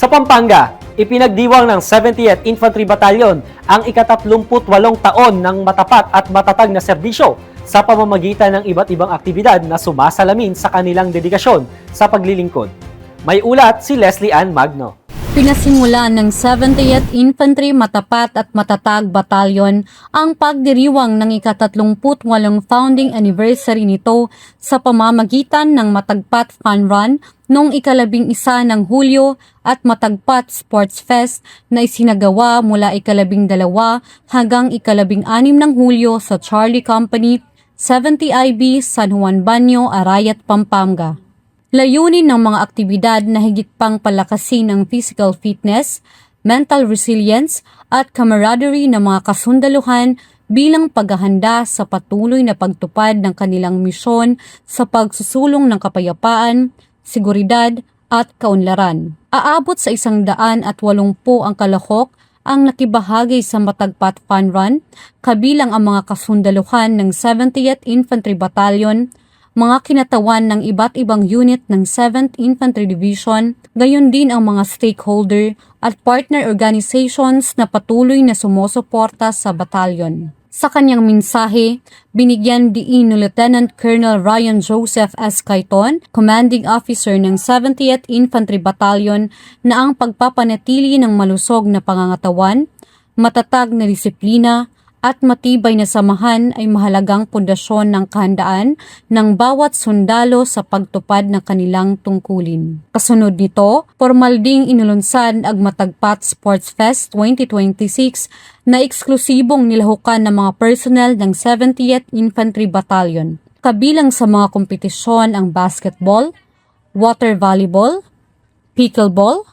Sa Pampanga, ipinagdiwang ng 70th Infantry Battalion ang ika-38 taon ng matapat at matatag na serbisyo sa pamamagitan ng iba't ibang aktibidad na sumasalamin sa kanilang dedikasyon sa paglilingkod. May ulat si Leslie Ann Magno. Pinasimulan ng 70th Infantry Matapat at Matatag Battalion ang pagdiriwang ng ika-38 founding anniversary nito sa pamamagitan ng Matagpat Fun Run noong ika-11 ng Hulyo at Matagpat Sports Fest na isinagawa mula ika-12 hanggang ika-16 ng Hulyo sa Charlie Company, 70IB, San Juan Banyo, Arayat, Pampanga. Layunin ng mga aktibidad na higit pang palakasin ang physical fitness, mental resilience at camaraderie ng mga kasundaluhan bilang paghahanda sa patuloy na pagtupad ng kanilang misyon sa pagsusulong ng kapayapaan, seguridad at kaunlaran. Aabot sa 180 ang kalahok ang nakibahagi sa Matagpat Fun Run, kabilang ang mga kasundaluhan ng 70th Infantry Battalion, mga kinatawan ng iba't ibang unit ng 7th Infantry Division, gayon din ang mga stakeholder at partner organizations na patuloy na sumusuporta sa batalyon. Sa kanyang mensahe, binigyan diin ni Lieutenant Colonel Ryan Joseph S. Cayton, Commanding Officer ng 70th Infantry Battalion, na ang pagpapanatili ng malusog na pangangatawan, matatag na disiplina, at matibay na samahan ay mahalagang pundasyon ng kahandaan ng bawat sundalo sa pagtupad ng kanilang tungkulin. Kasunod nito, formal ding inulunsad ang Matagpat Sports Fest 2026 na eksklusibong nilahukan ng mga personnel ng 70th Infantry Battalion. Kabilang sa mga kompetisyon ang basketball, water volleyball, pickleball,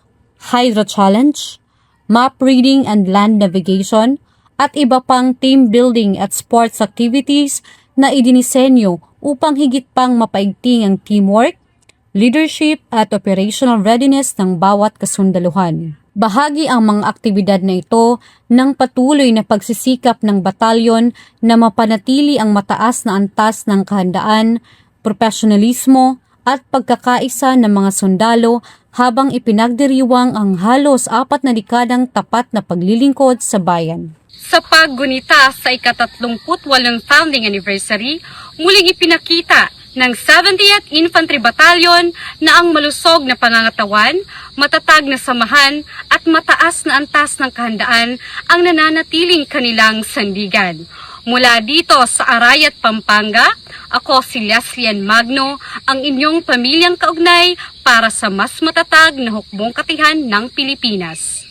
hydro challenge, map reading and land navigation, at iba pang team building at sports activities na idinisenyo upang higit pang mapaigting ang teamwork, leadership at operational readiness ng bawat kasundaluhan. Bahagi ang mga aktibidad na ito ng patuloy na pagsisikap ng batalyon na mapanatili ang mataas na antas ng kahandaan, profesionalismo at pagkakaisa ng mga sundalo habang ipinagdiriwang ang halos 4 na dekadang tapat na paglilingkod sa bayan. Sa paggunita sa ika-38 founding anniversary, muling ipinakita ng 70th Infantry Battalion na ang malusog na pangangatawan, matatag na samahan at mataas na antas ng kahandaan ang nananatiling kanilang sandigan. Mula dito sa Arayat, Pampanga, ako si Leslie Ann Magno, ang inyong pamilyang kaugnay para sa mas matatag na hukbong katihan ng Pilipinas.